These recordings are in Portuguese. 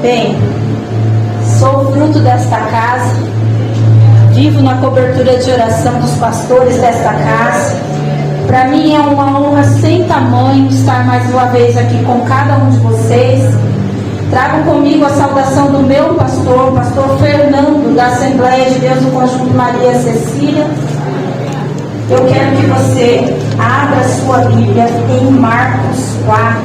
Bem, sou fruto desta casa, vivo na cobertura de oração dos pastores desta casa. Para mim é uma honra sem tamanho estar mais uma vez aqui com cada um de vocês. Trago comigo a saudação do meu pastor, o pastor Fernando, da Assembleia de Deus do Conjunto Maria Cecília. Eu quero que você abra sua Bíblia em Marcos 4.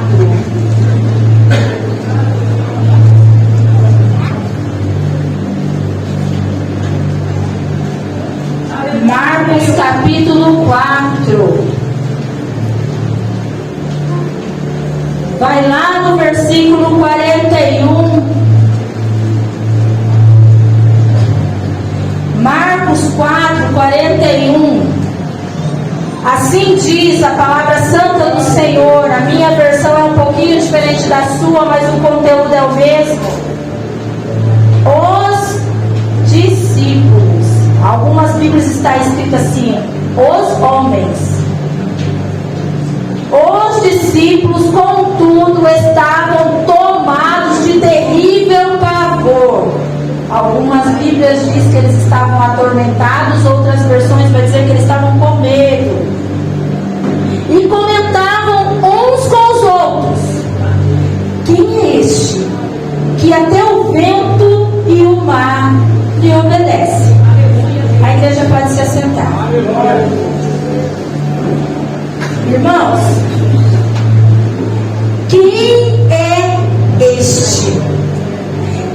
Marcos capítulo 4. Vai lá no versículo 41. Marcos 4, 41. Assim diz a palavra santa do Senhor. A minha versão é um pouquinho diferente da sua, mas o conteúdo é o mesmo. Os discípulos. Algumas Bíblias está escrito assim: os homens. Os discípulos, contudo, estavam tomados de terrível pavor. Algumas Bíblias diz que eles estavam atormentados, outras versões vai dizer que eles estavam com medo. E comentavam uns com os outros: quem é este que até o vento e o mar lhe obedecem? A igreja pode se assentar. Irmãos, quem é este?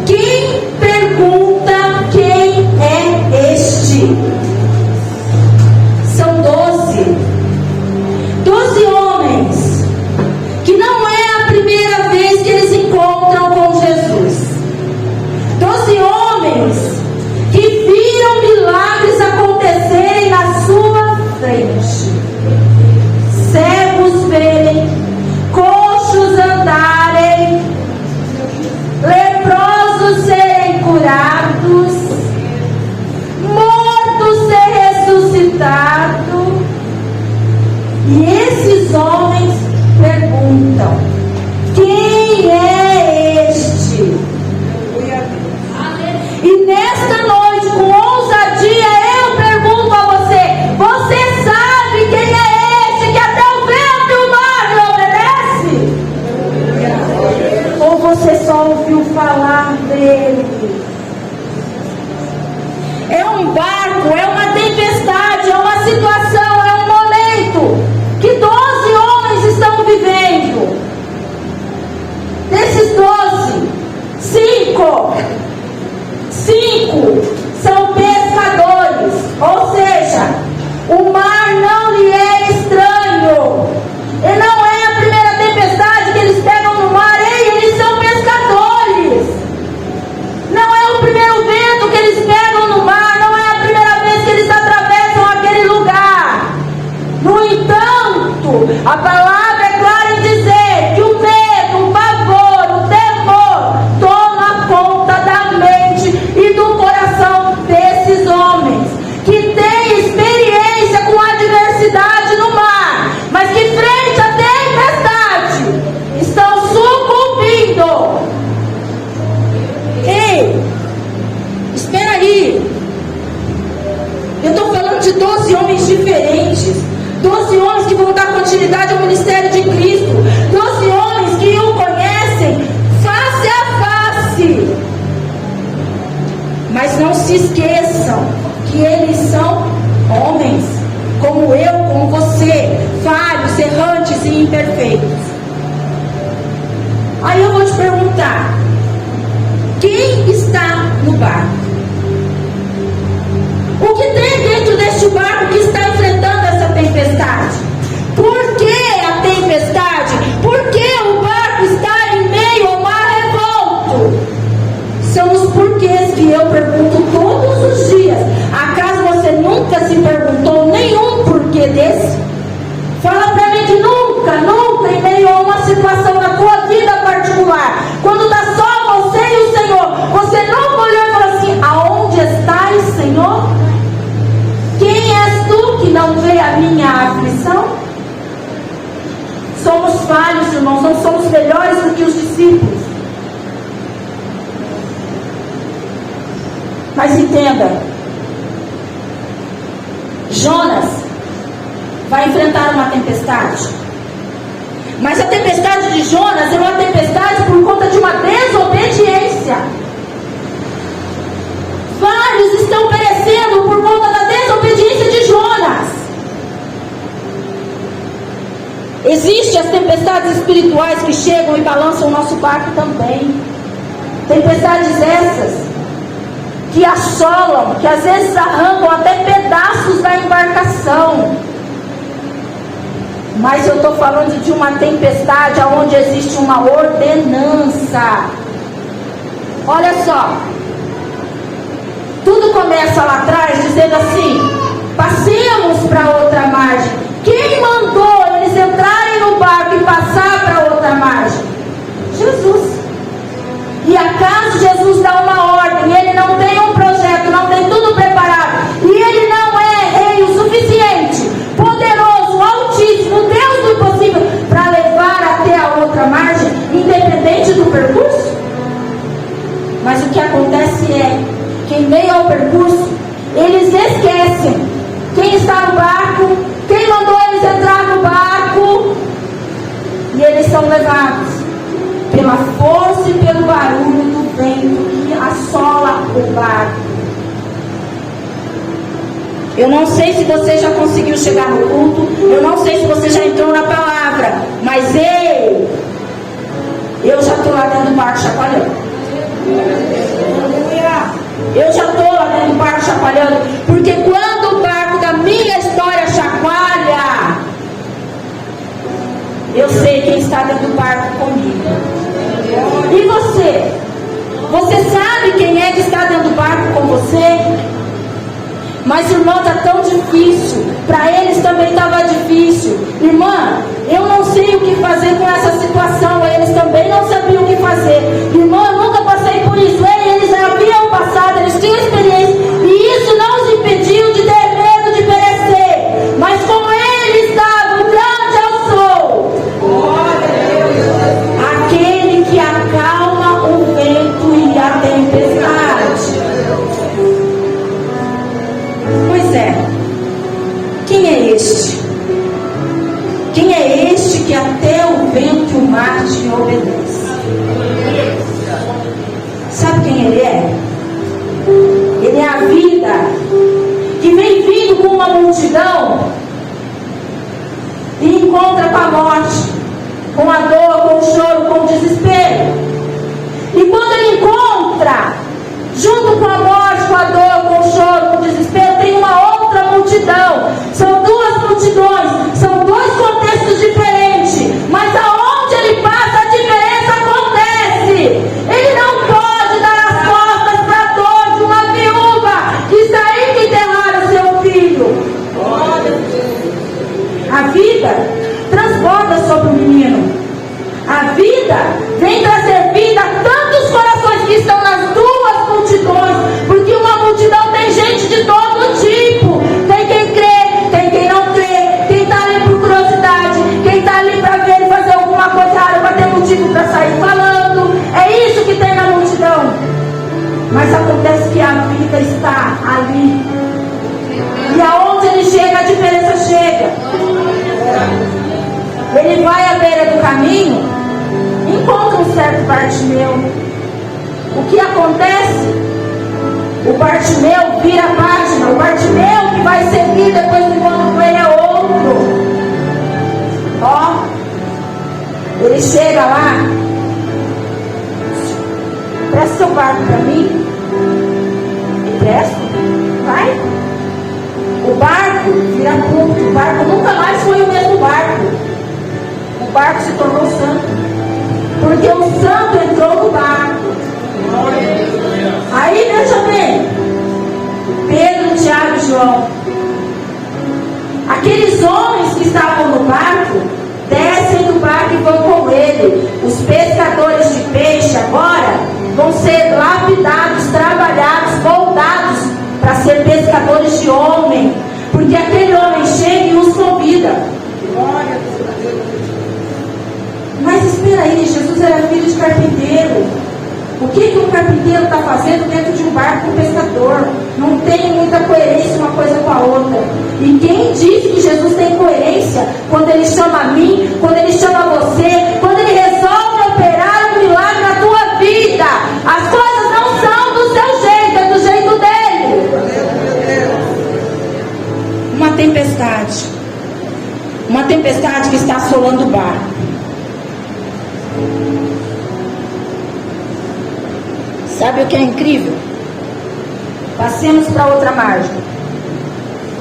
Quem pergunta quem é este? São 12 homens, que não é a primeira vez que eles encontram com Jesus. 12 homens que viram milagres acontecerem na sua frente. Cegos verem, coxos andarem, leprosos serem curados, mortos ser ressuscitado. E esses homens perguntam: quem é este? E nesta noite, com ousadia, eu pergunto a você: você sabe quem é este que até o vento e o mar lhe obedece? Ou você só ouviu falar dele? É um barco, é uma tempestade, é uma situação, é um momento que 12 homens estão vivendo. Desses 12, 5 são pescadores, ou seja, o mar não lhe é estranho. E não é a primeira tempestade que eles pegam no mar. Eles são pescadores. Não é o primeiro vento que eles pegam no mar. Não é a primeira vez que eles atravessam aquele lugar. No entanto, a palavra é clara em dizer que o medo, o pavor, o temor toma conta da mente e do coração desses homens, que têm experiência com a adversidade no mar, mas que frente à tempestade estão sucumbindo. Ei, espera aí. Eu estou falando de 12 homens diferentes, 12 homens que vão dar continuidade ao ministério de Cristo, 12 homens que o conhecem face a face. Mas não se esqueçam que eles são homens, como eu, como você, falhos, errantes e imperfeitos. Aí eu vou te perguntar: quem está no barco? O que tem dentro deste barco que está enfrentando essa tempestade? Por que a tempestade? Por que o barco está em meio ao mar revolto? São os porquês que eu pergunto todos os dias. Acaso você nunca se perguntou nenhum porquê desse? Fala pra mim que nunca, em meio a uma situação na tua vida particular, quando está só você e o Senhor, você nunca olhou e falou assim: aonde estás, Senhor? Quem és tu que não vê a minha aflição? Somos falhos, irmãos, não somos melhores do que os discípulos. Mas entenda, Jonas vai enfrentar uma tempestade. Mas a tempestade de Jonas é uma tempestade por conta de uma desobediência. Vários estão perecendo por conta da desobediência de Jonas. Existem as tempestades espirituais que chegam e balançam o nosso barco também. Tempestades essas que assolam, que às vezes arrancam até pedaços da embarcação. Mas eu estou falando de uma tempestade onde existe uma ordenança. Olha só, tudo começa lá atrás dizendo assim: passemos para outra margem. Quem mandou eles entrarem no barco e passar para outra margem? Jesus. E acaso Jesus dá uma ordem, e ele não tem um projeto, não tem tudo preparado, e ele não é rei o suficiente, poderoso, altíssimo, Deus do impossível, para levar até a outra margem, independente do percurso? Mas o que acontece é que em meio ao percurso, eles esquecem quem está no barco, quem mandou eles entrar no barco, e eles são levados pela força e pelo barulho do vento que assola o barco. Eu não sei se você já conseguiu chegar no culto, eu não sei se você já entrou na palavra, mas eu já estou lá dentro do barco chacoalhando. Eu já estou lá dentro do barco chacoalhando, porque quando o barco da minha história chacoalha, eu sei quem está dentro do barco comigo. E você? Você sabe quem é que está dentro do barco com você? Mas irmã, está tão difícil. Para eles também estava difícil. Irmã, eu não sei o que fazer com essa situação. Eles também não sabiam o que fazer. Irmã, eu nunca passei por isso. Eles já haviam passado, eles tinham experiência. E isso não os impediu de ter medo de perecer. Mas como ele estava, grande eu sou. Aquele que acalma o vento e a tempestade. Pois é. Quem é este? Quem é este que até o vento e o mar te obedece? Sabe quem ele é? Ele é a vida que vem vindo com uma multidão e encontra com a morte, com a dor, com o choro, com o desespero. E quando ele encontra, junto com a morte, com a dor, com o choro, com o desespero, tem uma outra multidão. São duas multidões, são dois contextos diferentes, mas aonde ele passa a diferença acontece. Ele não pode dar as costas para a dor de uma viúva que está indo enterrar o seu filho. A vida transborda sobre o menino. A vida vem trazer vida a tantos corações que estão nas duas multidões, porque uma multidão tem gente de todo tipo. Tem quem crê, tem quem não crê, quem está ali por curiosidade, quem está ali para ver e fazer alguma coisa rara para ter motivo para sair falando. É isso que tem na multidão. Mas acontece que a vida está ali. E aonde ele chega, a diferença chega. Ele vai à beira do caminho, encontra um certo Bartimeu. O que acontece? O Bartimeu vira a página. O Bartimeu que vai seguir depois do encontro com ele é outro. Ó, ele chega lá, presta seu barco para mim. Presta, vai. O barco vira culto. O barco nunca mais foi o mesmo barco. O barco se tornou santo, porque o santo entrou no barco. Aí veja bem, Pedro, Tiago e João, aqueles homens que estavam no barco, descem do barco e vão com ele. Os pescadores de peixe agora vão ser lapidados, trabalhados, moldados para ser pescadores de homem, porque aquele homem chega e os convida. Mas espera aí, Jesus era filho de carpinteiro. O que um carpinteiro está fazendo dentro de um barco com um pescador? Não tem muita coerência uma coisa com a outra. E quem diz que Jesus tem coerência quando Ele chama a mim, quando Ele chama você, quando Ele resolve operar um milagre na tua vida? As coisas não são do seu jeito, é do jeito dele. Uma tempestade que está assolando o barco. Sabe o que é incrível? Passemos para outra margem.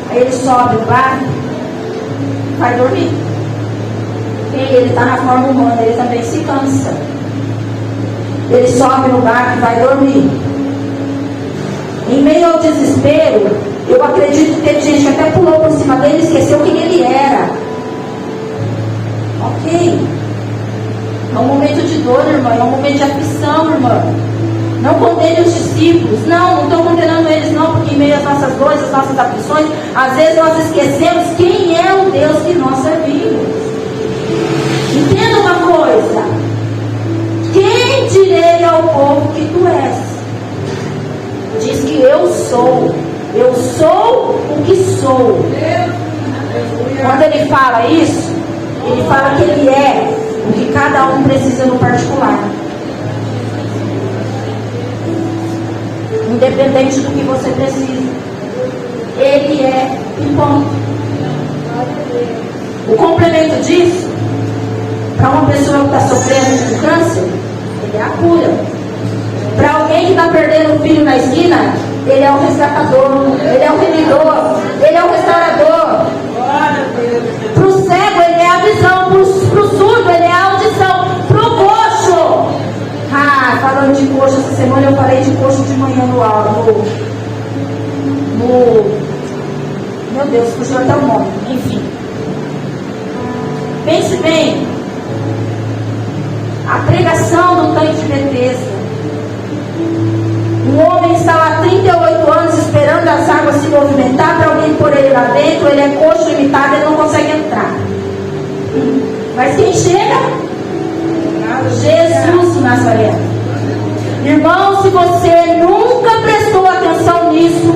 Aí ele sobe o barco, vai dormir. Ele está na forma humana, ele também se cansa. Ele sobe no barco e vai dormir. Em meio ao desespero, eu acredito que teve gente que até pulou por cima dele e esqueceu quem ele era. Ok. É um momento de dor, irmã, é um momento de aflição, irmã. Não condene os discípulos. Não estou condenando eles não, porque em meio às nossas dores, às nossas aflições, às vezes nós esquecemos quem é o Deus que nós servimos. Entenda uma coisa. Quem direi ao povo que tu és? Diz que eu sou o que sou. Quando ele fala isso, ele fala que ele é o que cada um precisa no particular. Independente do que você precisa, Ele é e ponto. O complemento disso, para uma pessoa que está sofrendo de câncer, Ele é a cura. Para alguém que está perdendo o filho na esquina, Ele é o resgatador, Ele é o remidor, Ele é o restaurador. Para o cego, Ele é a visão. Para o surdo, Ele é a audição. Para o coxo, falando de coxo, essa semana eu falei de coxo de manhã no meu Deus, fugiu até o nome. Enfim, pense bem. A pregação do tanque de Betesda. Um homem está lá há 38 anos esperando as águas se movimentar para alguém pôr ele lá dentro. Ele é coxo limitado, ele não consegue entrar. Mas quem chega? Jesus de Nazaré. Irmão, se você nunca prestou atenção nisso,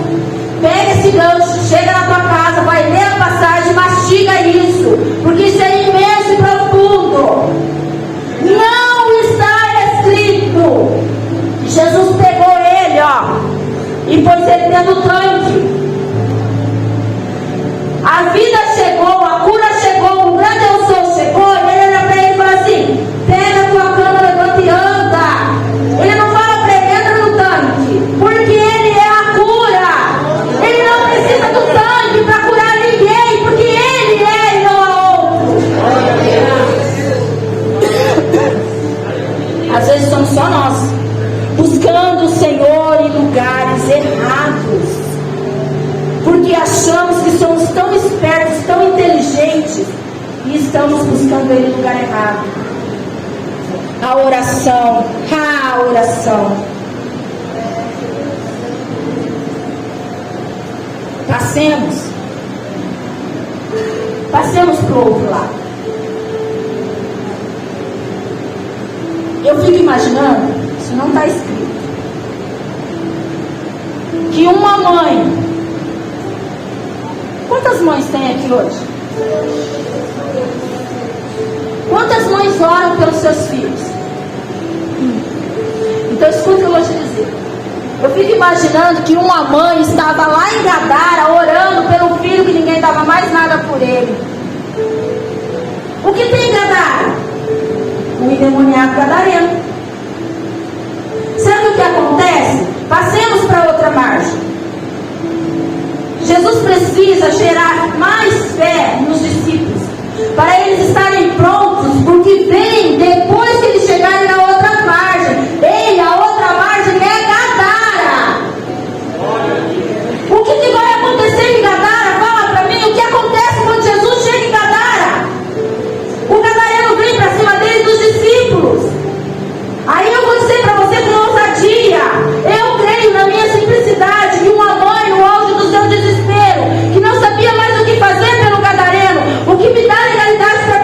pega esse gancho, chega na tua casa, vai ler a passagem, mastiga isso, porque isso é imenso e profundo. Não está escrito. Jesus pegou ele, e pôs ele dentro do tanque. A vida chegou, a cura chegou, o grande eu sou chegou, e ele olha para ele e fala assim: pega a tua cama, levanta e anda. Ele não fala para ele, entra no tanque, porque ele é a cura. Ele não precisa do tanque para curar ninguém, porque ele é e não há outro. Às vezes somos só nós, buscando o Senhor em lugares errados, porque achamos que somos tão espertos, tão inteligentes, e estamos buscando Ele em lugar errado. A oração. Passemos para o outro lado. Eu fico imaginando, isso não está escrito, que uma mãe, quantas mães tem aqui hoje? Quantas mães oram pelos seus filhos? Então escuta o que eu vou te dizer. Eu fico imaginando que uma mãe estava lá em Gadara orando pelo filho que ninguém dava mais nada por ele. O que tem em Gadara? Um endemoniado gadareno. Sabe o que acontece? Passemos para outra margem. Jesus precisa gerar mais fé nos discípulos, para eles estarem prontos, porque vem depois que eles chegarem na outra margem. Ei, a outra margem é Gadara. O que vai acontecer em Gadara? Fala para mim, o que acontece quando Jesus chega em Gadara? O gadareno vem para cima deles, dos discípulos. Aí eu vou dizer para você com ousadia, eu creio na minha simplicidade, que uma mãe no auge do seu desespero, que não sabia mais o que fazer pelo gadareno, o que me dá legalidade para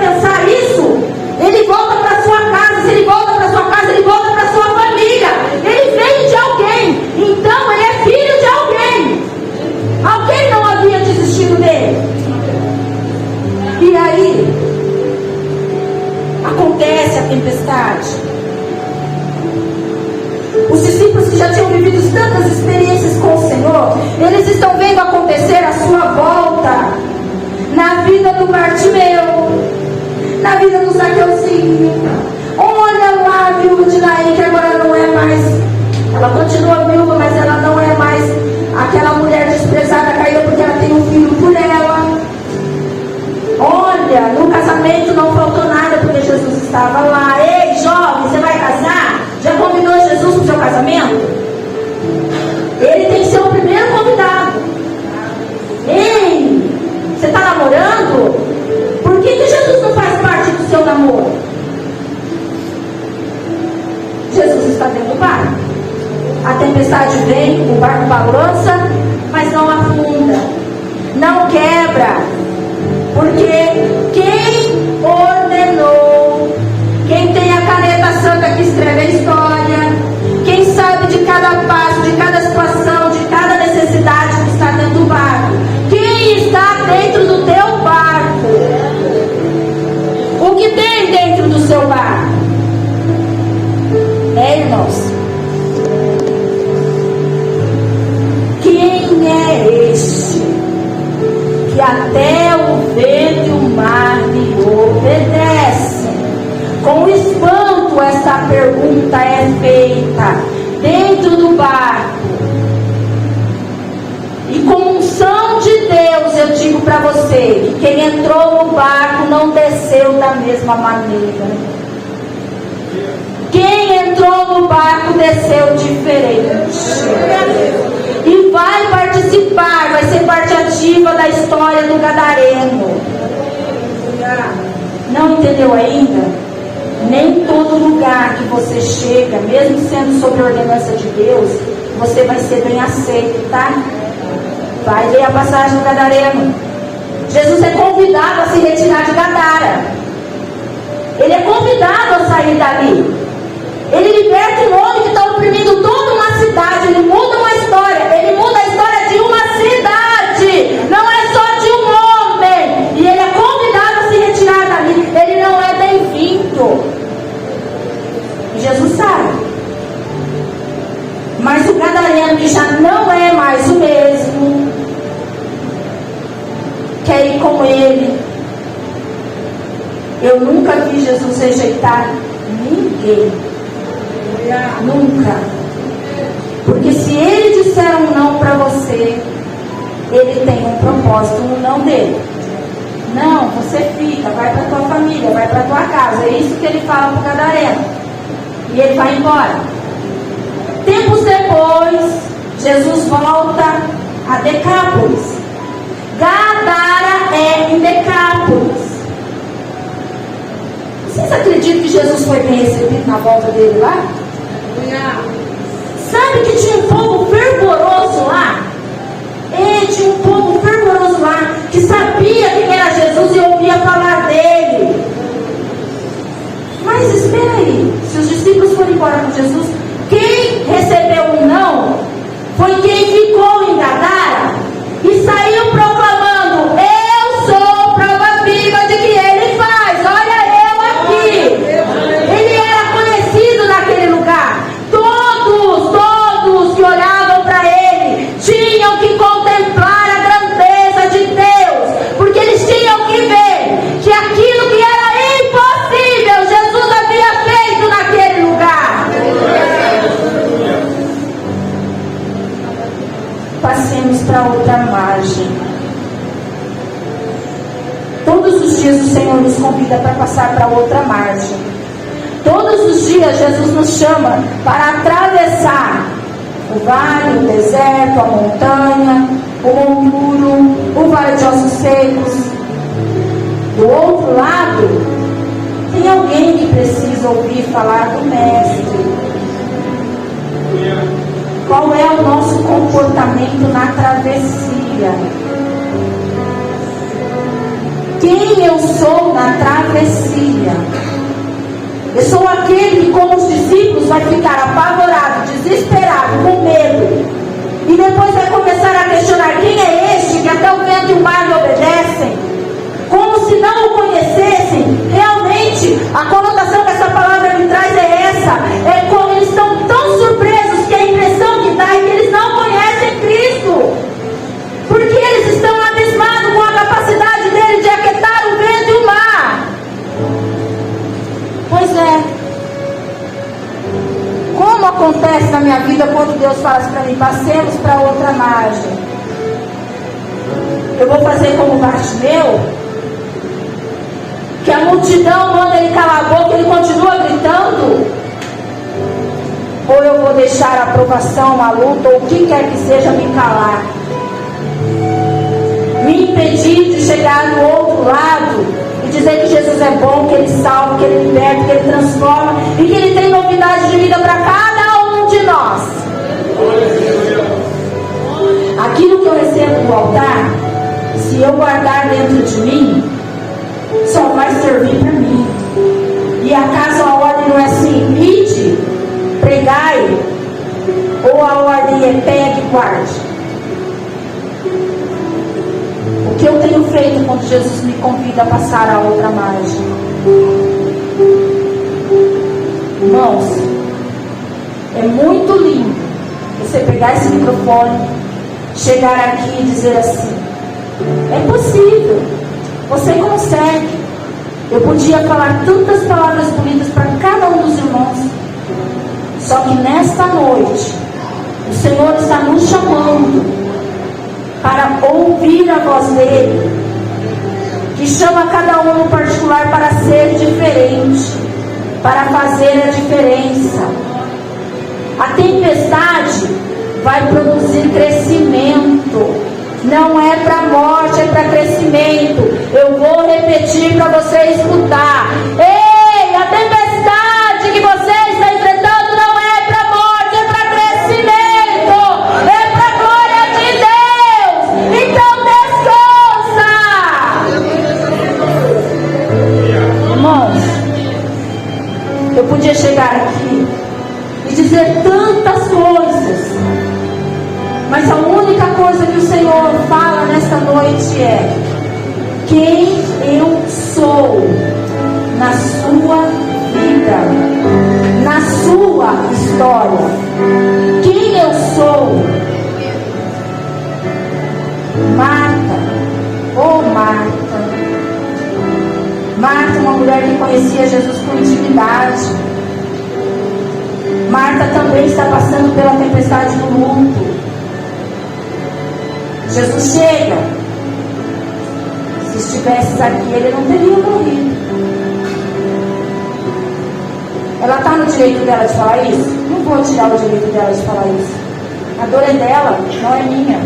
que já tinham vivido tantas experiências com o Senhor, eles estão vendo acontecer a sua volta na vida do Bartimeu, na vida do Zaqueuzinho. Olha lá a viúva de Naim, que agora não é mais, ela continua viúva, mas ela não é mais aquela mulher desprezada, caída, porque ela tem um filho por ela. Olha, no casamento não faltou nada, porque Jesus estava lá. Ei, jovem, você vai casar? Já convidou Jesus para o seu casamento? Ele tem que ser o primeiro convidado. Ei, você está namorando? Por que Jesus não faz parte do seu namoro? Jesus está dentro do barco. A tempestade vem, o barco balança, mas não afunda, não quebra. Porque quem ordenou, quem tem a caneta santa que escreve a história, quem sabe de cada passo, de cada situação, de cada necessidade que está dentro do barco, quem está dentro do teu barco, o que tem dentro do seu barco? Irmãos, quem é este que até o vento e o mar lhe obedecem? Com espanto essa pergunta é feita dentro do barco. E com unção de Deus eu digo para você que quem entrou no barco não desceu da mesma maneira. Quem entrou no barco desceu diferente. E vai participar, vai ser parte ativa da história do Gadareno. Não entendeu ainda? Nem todo lugar que você chega, mesmo sendo sob a ordenança de Deus, você vai ser bem aceito, tá? Vai ler a passagem do Gadareno. Jesus é convidado a se retirar de Gadara. Ele é convidado a sair dali. Ele liberta um homem que está oprimindo toda uma cidade. Ele muda uma história. Ele muda a história de uma cidade. Não é só de um homem. E ele é convidado a se retirar dali. Ele não é bem-vindo. Jesus sabe. Mas o Gadareno, que já não é mais o mesmo, quer ir com ele. Eu nunca vi Jesus rejeitar ninguém. Nunca. Porque se ele disser um não para você, ele tem um propósito no não dele. Não, você fica, vai para tua família, vai para tua casa. É isso que ele fala para o Gadareno. E ele vai embora. Tempos depois, Jesus volta a Decápolis. Gadara é em Decápolis. Vocês acreditam que Jesus foi bem recebido na volta dele lá? Sabe que tinha um povo fervoroso lá? Tinha um povo fervoroso lá, que sabia quem era Jesus e ouvia falar dele. Mas espera aí, se os discípulos foram embora com Jesus, quem recebeu um não foi quem ficou em Gadara e saiu proclamando: eu sou prova viva de que ele faz. Olha eu aqui. Ele era conhecido naquele lugar. Todos que olhavam para ele tinham que contemplar a grandeza de Deus, porque eles tinham que ver que aquilo que era impossível, Jesus havia feito naquele lugar. Passemos para outra margem. Todos os dias o Senhor nos convida para passar para outra margem. Todos os dias Jesus nos chama para atravessar o vale, o deserto, a montanha, o monturo, o vale de ossos secos. Do outro lado, tem alguém que precisa ouvir falar do Mestre. Qual é o nosso comportamento na travessia? Quem eu sou na travessia? Eu sou aquele que, como os discípulos, vai ficar apavorado, desesperado, com medo. E depois vai começar a questionar: quem é este que até o vento e o mar lhe obedecem? Como se não o conhecessem. Realmente, a conotação que essa palavra me traz é essa. É como eles estão tão surpresos que é impressionante. acontece na minha vida quando Deus fala assim para mim: passemos para outra margem. Eu vou fazer como Bartimeu, que a multidão manda ele calar a boca, ele continua gritando? Ou eu vou deixar a aprovação, a luta, ou o que quer que seja, me calar, me impedir de chegar no outro lado e dizer que Jesus é bom, que Ele salva, que Ele liberta, que Ele transforma e que Ele tem novidade de vida para cada um de nós. Aquilo que eu recebo do altar, se eu guardar dentro de mim, só vai servir para mim. E acaso a ordem não é assim: ide, pregai, ou a ordem é pegue e guarde? O que eu tenho feito quando Jesus me convida a passar a outra margem? Irmãos, é muito lindo você pegar esse microfone, chegar aqui e dizer assim: é possível, você consegue. Eu podia falar tantas palavras bonitas para cada um dos irmãos, só que nesta noite o Senhor está nos chamando para ouvir a voz dele, que chama cada um no particular para ser diferente, para fazer a diferença. A tempestade vai produzir crescimento, não é para morte, é para crescimento. Eu vou repetir para você escutar: ei, a tempestade que você está enfrentando não é para morte, é para crescimento, é para a glória de Deus. Então descansa. Irmãos, eu podia chegar aqui e dizer tantas coisas, mas a única coisa que o Senhor fala nesta noite é: quem eu sou na sua vida, na sua história. Quem eu sou? Marta, oh Marta. Marta, uma mulher que conhecia Jesus com intimidade. Marta também está passando pela tempestade do luto. Jesus chega. Se estivesses aqui, ele não teria morrido. Ela está no direito dela de falar isso? Não vou tirar o direito dela de falar isso. A dor é dela, não é minha.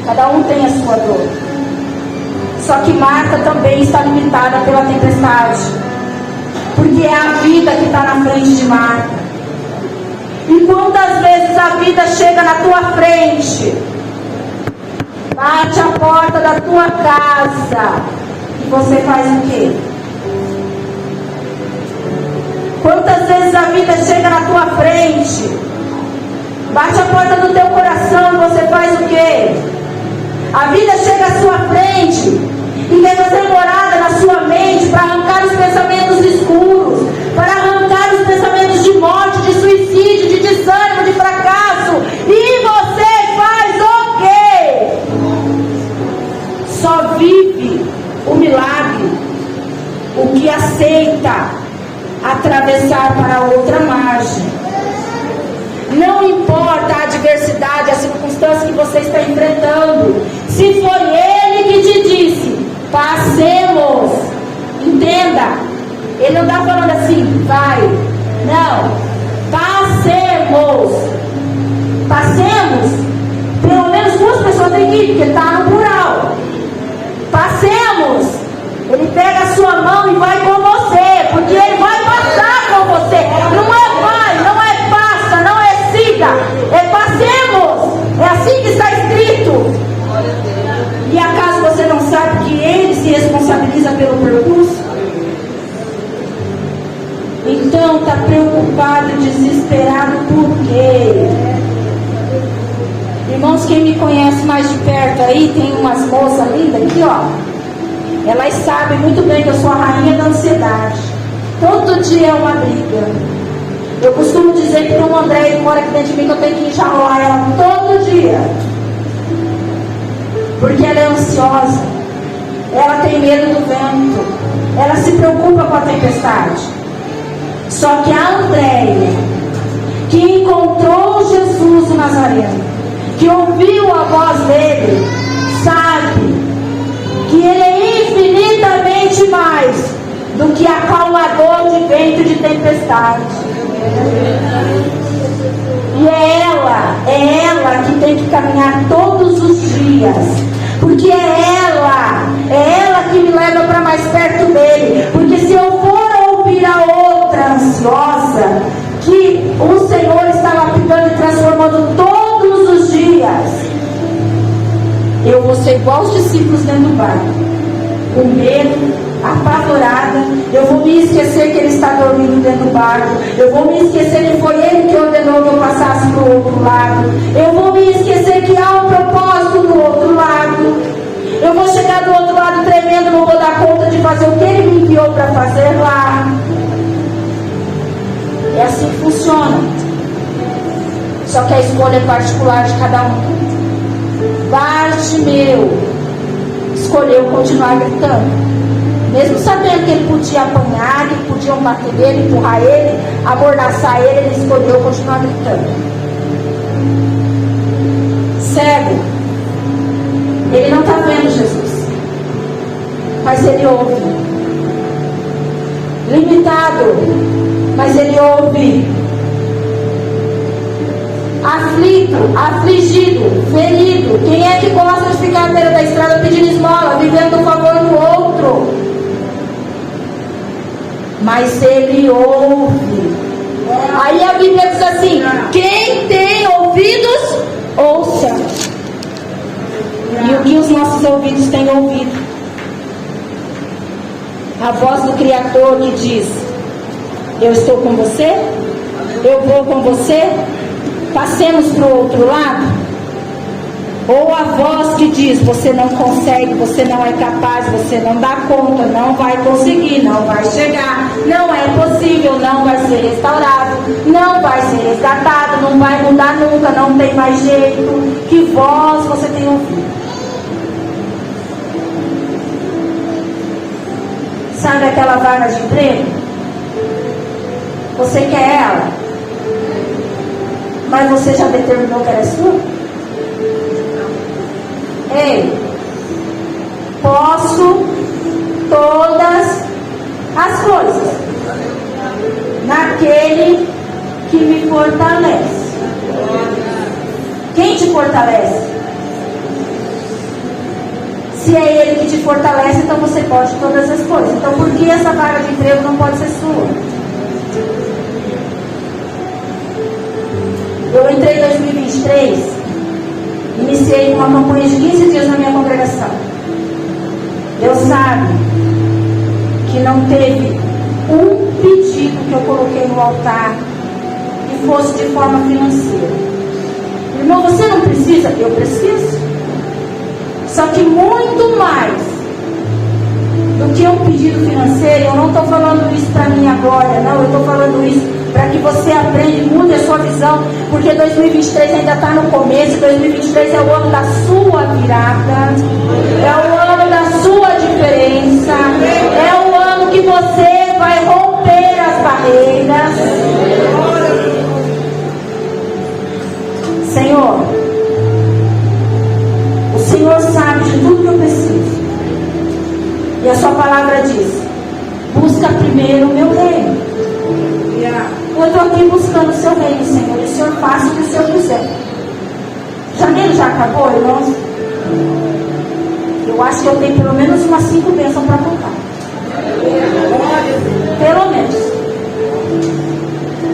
Cada um tem a sua dor. Só que Marta também está limitada pela tempestade, porque é a vida que está na frente de Marta. E quantas vezes a vida chega na tua frente, bate a porta da tua casa, e você faz o quê? Quantas vezes a vida chega na tua frente, bate a porta do teu coração, e você faz o quê? A vida chega à sua frente e quer fazer morada na sua mente para arrancar os pensamentos escuros, para arrancar os pensamentos de morte, de suicídio, de desânimo, de fracasso. E você faz o quê? Só vive o milagre o que aceita atravessar para outra margem. Não importa a adversidade, a circunstância que você está enfrentando. Se foi Ele que te disse, passemos. Entenda, Ele não está falando assim, vai. Não, passemos. Passemos. Pelo menos duas pessoas têm que ir, porque está no plural. Passemos. Ele pega a sua mão e vai com você, porque Ele vai passar com você. Não é vai, não é passa, não é siga, é passemos. É assim que está escrito. E acaso você não sabe que Ele se responsabiliza pelo percurso? Então está preocupado e desesperado por quê? Irmãos, quem me conhece mais de perto aí, tem umas moças lindas aqui, ó. Elas sabem muito bem que eu sou a rainha da ansiedade. Todo dia é uma briga. Eu costumo dizer que tem uma Andréia que mora aqui dentro de mim, que eu tenho que enjalar ela todo dia, porque ela é ansiosa, ela tem medo do vento, ela se preocupa com a tempestade. Só que a Andréia, que que ouviu a voz dele, sabe que ele é infinitamente mais do que acalmador de vento e de tempestade. E é ela que tem que caminhar todos os dias, porque é ela que me leva para mais perto dele. Porque se eu for ouvir a outra ansiosa, que o Senhor está lapidando e transformando todos os dias, eu vou ser igual os discípulos dentro do barco, com medo, apavorada. Eu vou me esquecer que ele está dormindo dentro do barco. Eu vou me esquecer que foi ele que ordenou que eu passasse para o outro lado. Eu vou me esquecer que há um propósito do outro lado. Eu vou chegar do outro lado tremendo, não vou dar conta de fazer o que ele me enviou para fazer lá. É assim que funciona. Só que a escolha é particular de cada um. Bartimeu escolheu continuar gritando, mesmo sabendo que ele podia apanhar, que podiam bater nele, empurrar ele, amordaçar ele, ele escolheu continuar gritando. Cego, ele não está vendo Jesus, mas ele ouve. Limitado, mas ele ouve. Aflito, afligido, ferido. Quem é que gosta de ficar à beira da estrada pedindo esmola, vivendo o favor do outro? Mas ele ouve. Aí a Bíblia diz assim: quem tem ouvidos, ouça. E o que os nossos ouvidos têm ouvido? A voz do Criador que diz: eu estou com você, eu vou com você, passemos para o outro lado. Ou a voz que diz: você não consegue, você não é capaz, você não dá conta, não vai conseguir, não vai chegar, não é possível, não vai ser restaurado, não vai ser resgatado, não vai mudar nunca, não tem mais jeito. Que voz você tem ouvido? Sabe aquela vaga de emprego? Você quer ela, mas você já determinou que ela é sua? Ei, posso todas as coisas naquele que me fortalece. Quem te fortalece? Se é ele que te fortalece, então você pode todas as coisas. Então por que essa vaga de emprego não pode ser sua? Eu entrei em 2023, iniciei uma campanha de 15 dias na minha congregação. Deus sabe que não teve um pedido que eu coloquei no altar que fosse de forma financeira. Irmão, você não precisa? Eu preciso. Só que muito mais do que um pedido financeiro, eu não estou falando isso para minha glória, não, eu estou falando isso para que você aprenda e mude a sua visão, porque 2023 ainda está no começo. 2023 é o ano da sua virada, é o ano da sua diferença, é o ano que você vai romper as barreiras. Senhor, o Senhor sabe de tudo que eu preciso, e a sua palavra diz: busca primeiro o meu reino. Eu estou aqui buscando o seu reino, Senhor, e o Senhor faça o que o Senhor quiser. Janeiro já acabou, irmãos? Eu acho que eu tenho pelo menos umas 5 bênçãos para contar. Pelo menos.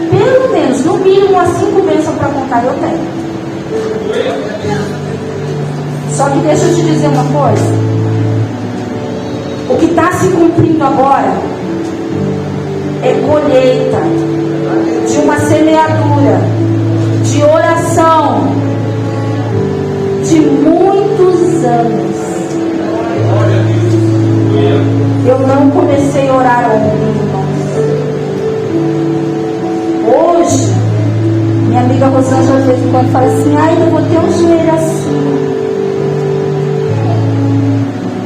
Pelo menos, no mínimo umas 5 bênçãos para contar eu tenho. Só que deixa eu te dizer uma coisa. O que está se cumprindo agora é colheita de uma semeadura, de oração, de muitos anos. Eu não comecei a orar ontem, irmãos. Hoje, minha amiga Rosângela de vez em quando fala assim: ai, eu vou ter um joelho assim.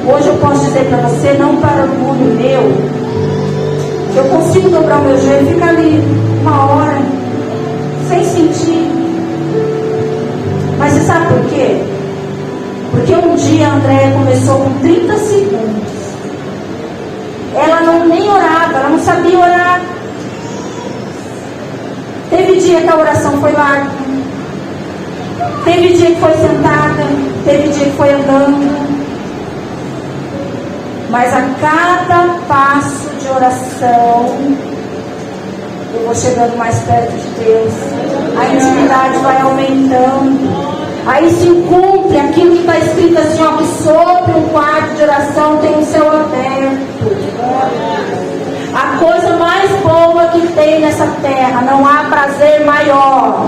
Hoje eu posso dizer para você, não para orgulho meu, eu consigo dobrar o meu joelho e ficar ali uma hora, sem sentir. Mas se sabe por quê? Porque um dia a Andréia começou com 30 segundos. Ela nem orava, ela não sabia orar. Teve dia que a oração foi larga. Teve dia que foi sentada. Teve dia que foi andando. Mas a cada passo de oração, eu vou chegando mais perto de Deus. A intimidade vai aumentando. Aí se cumpre aquilo que está escrito assim, ó, que sobre um quarto de oração tem um céu aberto. A coisa mais boa que tem nessa terra, não há prazer maior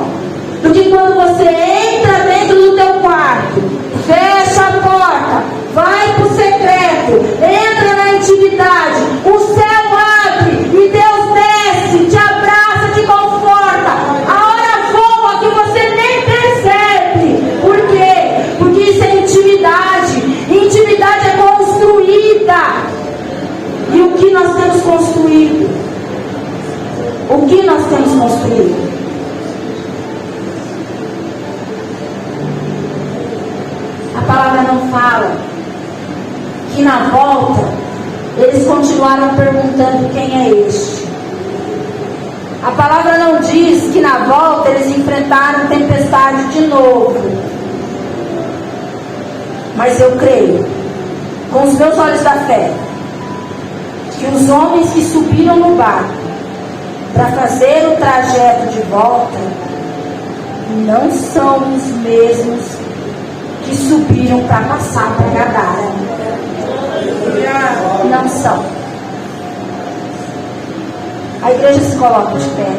do que quando você entra dentro do teu quarto, fecha a porta, vai para o secreto, entra na intimidade, o céu abre e Deus desce, te abraça, te conforta. A hora voa que você nem percebe. Por quê? Porque isso é intimidade. Intimidade é construída. E o que nós temos construído? O que nós temos construído? A palavra não fala que na volta eles continuaram perguntando quem é este. A palavra não diz que na volta eles enfrentaram tempestade de novo. Mas eu creio, com os meus olhos da fé, que os homens que subiram no barco para fazer o trajeto de volta não são os mesmos que subiram para passar para Gadara. Não são. A igreja se coloca de pé.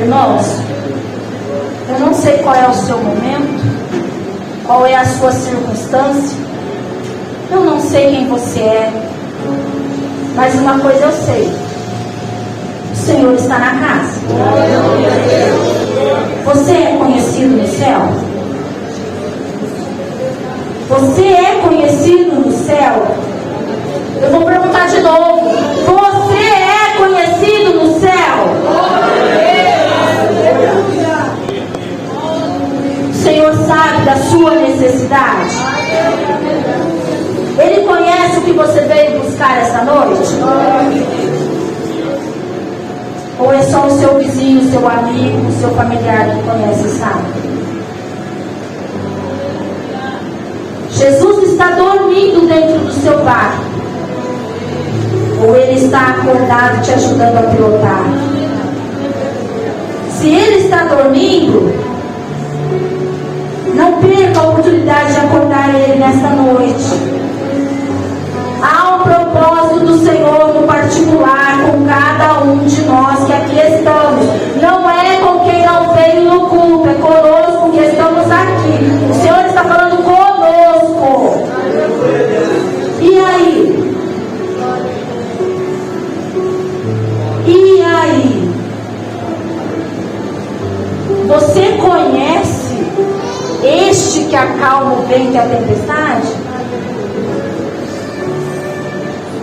Irmãos, eu não sei qual é o seu momento, qual é a sua circunstância, eu não sei quem você é, mas uma coisa eu sei: o Senhor está na casa. Você é conhecido no céu? Você é conhecido no céu? Eu vou perguntar de novo: você é conhecido no céu? O Senhor sabe da sua necessidade? Ele conhece o que você veio buscar essa noite? Ou é só o seu vizinho, o seu amigo, o seu familiar que conhece e sabe? Jesus está dormindo dentro do seu barco, ou Ele está acordado te ajudando a pilotar? Se Ele está dormindo, não perca a oportunidade de acordar Ele nesta noite. Há um propósito do Senhor no particular com cada um de nós que aqui estamos. Não é com quem não veio no culto, é conosco que estamos aqui. O Senhor está falando conosco. E aí? E aí? Você conhece este que acalma o vento e a tempestade?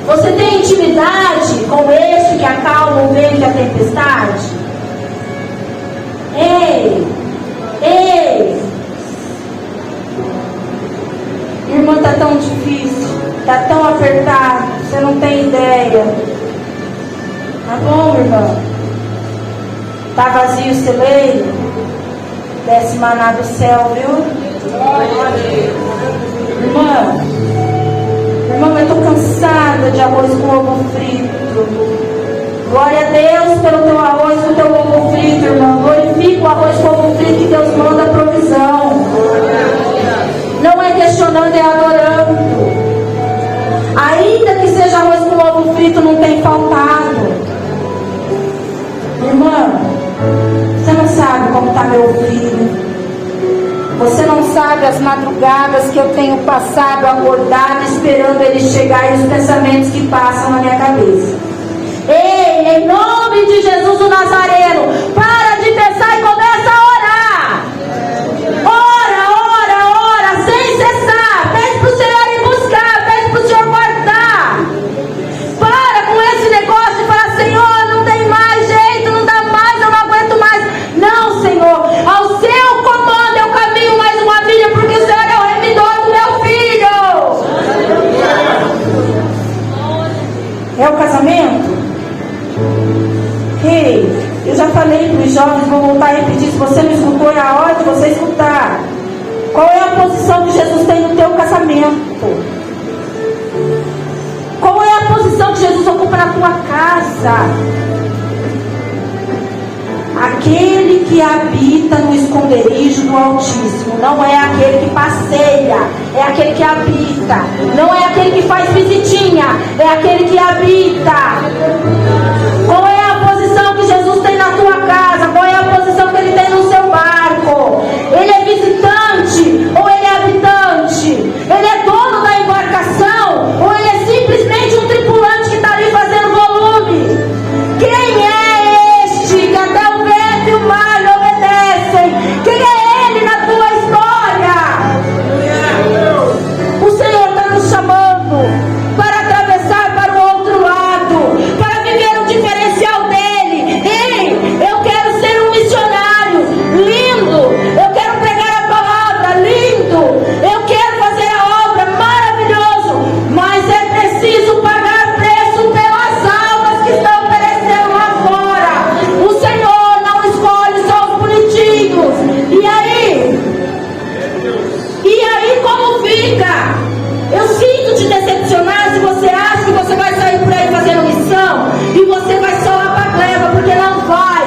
Você tem intimidade com este que acalma o vento e a tempestade? Ei! Ei! Irmã, está tão difícil, está tão apertado, você não tem ideia. Tá bom, irmã? Está vazio o celeiro? Desce maná do céu, viu? Irmã, eu estou cansada de arroz com ovo frito. Glória a Deus pelo teu arroz com teu ovo frito, irmão. Glorifica o arroz com ovo frito, que Deus manda provisão. Não é questionando, é adorando. Ainda que seja arroz com ovo frito, não tem faltado. Irmã, você não sabe como está meu filho. Você não sabe as madrugadas que eu tenho passado acordado esperando ele chegar e os pensamentos que passam na minha cabeça. Ei, em nome de Jesus o Nazareno, para de pensar e começa a orar. Ora, sem cessar. Pede para o Senhor ir buscar, pede para o Senhor guardar. Para com esse negócio de falar: Senhor, não tem mais jeito, não dá mais, eu Ei, eu já falei para os jovens, vou voltar a repetir, se você não escutou, é a hora de você escutar. Qual é a posição que Jesus tem no teu casamento? Qual é a posição que Jesus ocupa na tua casa? Aquele que habita no esconderijo do Altíssimo não é aquele que passeia, é aquele que habita. Não é aquele que faz visitinha, é aquele que habita. Qual é a posição que Jesus tem na tua casa? Qual é a posição que Ele tem no seu barco? Ele é visitante ou Ele é habitante? Ele é dono da embarcação ou Ele é simplesmente um tripulante que está ali fazendo volume? Quem é este que até o vento e o mar lhe obedecem? Quem é Ele na tua história? O Senhor está nos chamando para atravessar para o outro lado, para viver o diferencial dele. Ei, eu quero ser um missionário lindo, eu quero pregar a palavra lindo, eu quero fazer a obra maravilhoso, mas é preciso pagar preço pelas almas que estão perecendo lá fora. O Senhor não escolhe só os bonitinhos. E aí como fica? Eu sinto te decepcionar se você acha que você vai sair por aí fazendo missão e você vai só lá para a gleba, porque não vai.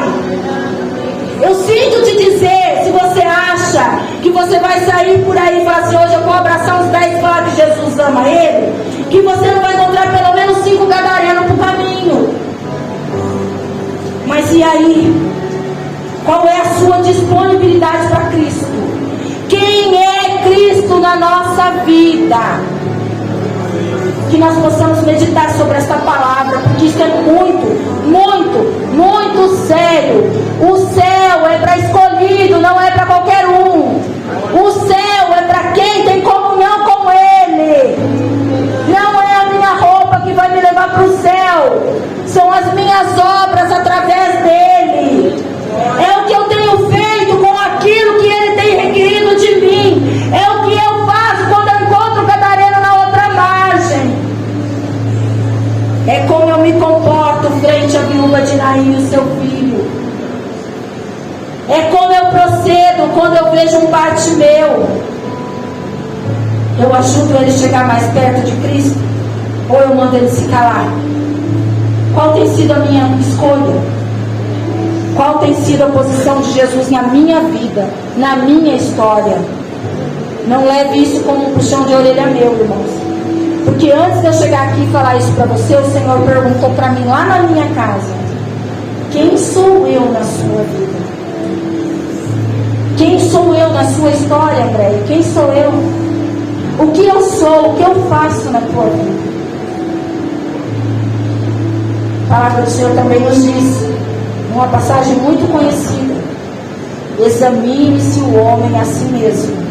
Eu sinto te dizer, se você acha que você vai sair por aí e falar assim, hoje eu vou abraçar os 10 e falar que Jesus ama ele, que você não vai encontrar pelo menos 5 gadarenos pro caminho. Mas e aí? Qual é a sua disponibilidade para Cristo? Quem é Cristo na nossa vida? Que nós possamos meditar sobre esta palavra, porque isso é muito, muito, muito sério. O céu é para escolhido, não é para qualquer um. O céu é para quem tem comunhão com Ele. Não é a minha roupa que vai me levar para o céu, são as minhas obras através dele. É o que eu tenho feito com aquilo que Ele tem requerido de mim. É o que eu faço quando eu encontro o gadareno na outra margem. É como eu me comporto frente à viúva de Naim e o seu filho. É como eu procedo quando eu vejo um Bartimeu. Eu ajudo ele a chegar mais perto de Cristo, ou eu mando ele se calar? Qual tem sido a minha escolha? Qual tem sido a posição de Jesus na minha vida, na minha história? Não leve isso como um puxão de orelha meu, irmãos. Porque antes de eu chegar aqui e falar isso para você, o Senhor perguntou para mim lá na minha casa: quem sou eu na sua vida? Quem sou eu na sua história, André? Quem sou eu? O que eu sou? O que eu faço na tua vida? A palavra do Senhor também nos diz, uma passagem muito conhecida: examine-se o homem a si mesmo.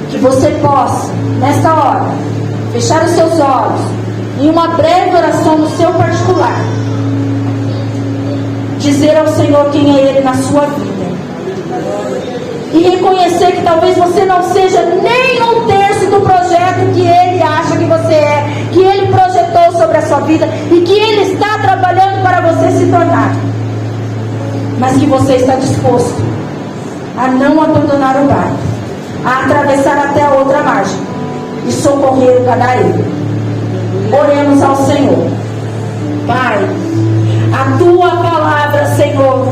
Que você possa, nesta hora, fechar os seus olhos em uma breve oração no seu particular, dizer ao Senhor quem é Ele na sua vida, e reconhecer que talvez você não seja nem um terço do projeto que Ele acha que você é, que Ele projetou sobre a sua vida e que Ele está trabalhando para você se tornar, mas que você está disposto a não abandonar o barco, a atravessar até a outra margem e socorrer o gadareno. Oremos ao Senhor. Pai, a Tua palavra, Senhor,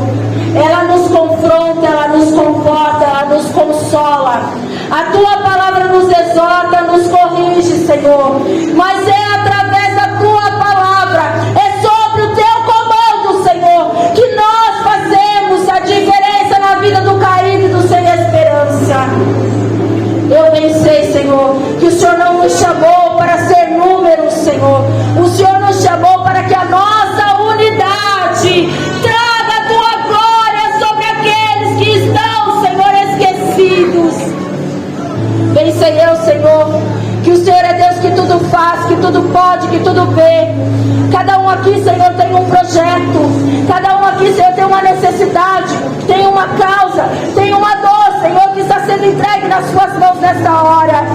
ela nos confronta, ela nos conforta, ela nos consola. A Tua palavra nos exorta, nos corrige, Senhor. Mas é através da Tua palavra, é sobre o Teu comando, Senhor, que nós fazemos a diferença na vida do caído e do sem esperança. Eu bem sei, Senhor, que o Senhor não nos chamou para ser números, Senhor. O Senhor nos chamou para que a nossa unidade traga a Tua glória sobre aqueles que estão, Senhor, esquecidos. Bem sei eu, Senhor, que o Senhor é Deus que tudo faz, que tudo pode, que tudo vê. Cada um aqui, Senhor, tem um projeto. Cada um aqui, Senhor, tem uma necessidade, tem uma causa, tem uma dor, Senhor, que está sendo entregue nas Suas mãos nesta hora.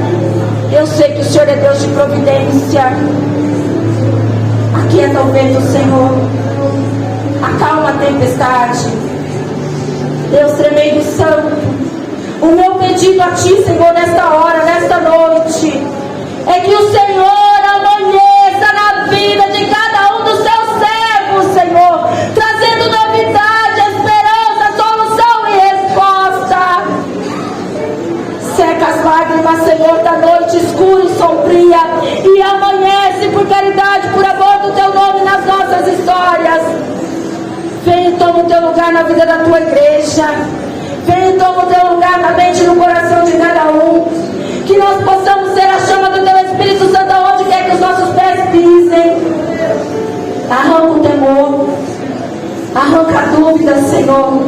Eu sei que o Senhor é Deus de providência. Aquieta o vento, Senhor. tempestade. Deus tremendo santo, o meu pedido a Ti, Senhor, nesta hora, nesta noite, é que o Senhor amanheça na vida de cada um dos Seus servos, Senhor, trazendo novidade, esperança, solução e resposta. Seca as lágrimas, Senhor, da noite escura e sombria, e amanhece por caridade, por amor do Teu nome nas nossas histórias. Vem e toma o Teu lugar na vida da Tua igreja. Vem e toma o Teu lugar na mente e no coração de cada um. Que nós possamos ser a chama do Teu Espírito Santo aonde quer que os nossos pés pisem. Arranca o temor, arranca a dúvida, Senhor,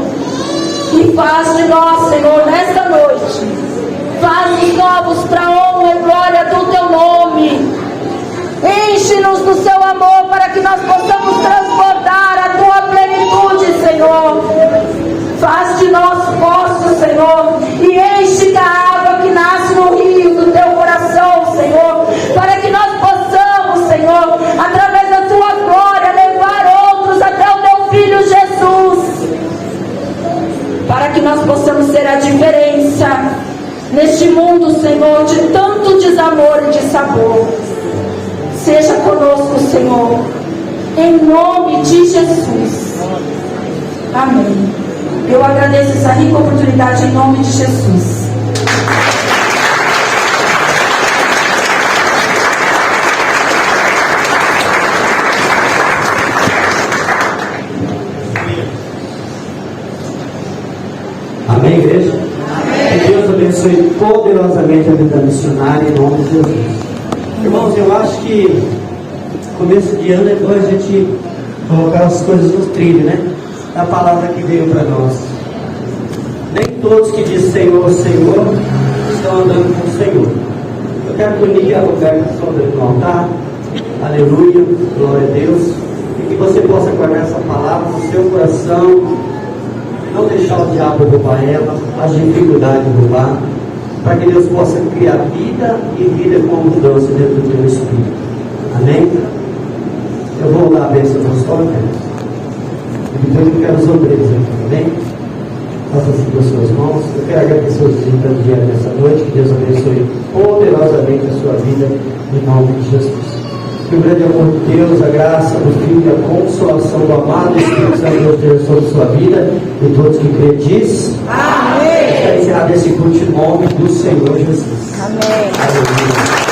e faz de nós, Senhor, nesta noite, faz-nos novos para a honra e glória do Teu nome. Enche-nos do Seu amor para que nós possamos transbordar a Tua plenitude, Senhor. Faz de nós poços, Senhor, e enche da água que nasce no rio do Teu coração, Senhor, para que nós possamos, Senhor, através da Tua glória, levar outros até o Teu Filho Jesus, para que nós possamos ser a diferença neste mundo, Senhor, de tanto desamor e dissabor. Seja conosco, Senhor, em nome de Jesus. Amém. Eu agradeço essa rica oportunidade em nome de Jesus. Amém, igreja? Amém. Que Deus abençoe poderosamente a vida missionária em nome de Jesus. Irmãos, eu acho que começo de ano é bom a gente colocar as coisas no trilho, né? A palavra que veio para nós. Nem todos que dizem Senhor, Senhor, estão andando com o Senhor. Eu quero que o Miguel lugar que estão no altar. Aleluia, glória a Deus. E que você possa guardar essa palavra no seu coração. Não deixar o diabo roubar ela, as dificuldades roubar. Para que Deus possa criar vida e vida com abundância dentro do teu espírito. Amém? Eu vou dar a bênção apostólica. E depois eu quero os obreiros aqui, amém? Faça assim com as suas mãos. Eu quero agradecer os visitantes de nessa noite. Que Deus abençoe poderosamente a sua vida, em nome de Jesus. Que o grande amor de Deus, a graça do Filho e a consolação do amado Espírito Santo de Deus esteja sobre a sua vida. E todos que crêem diz amém. Está encerrado esse culto em nome do Senhor Jesus. Amém. Aleluia.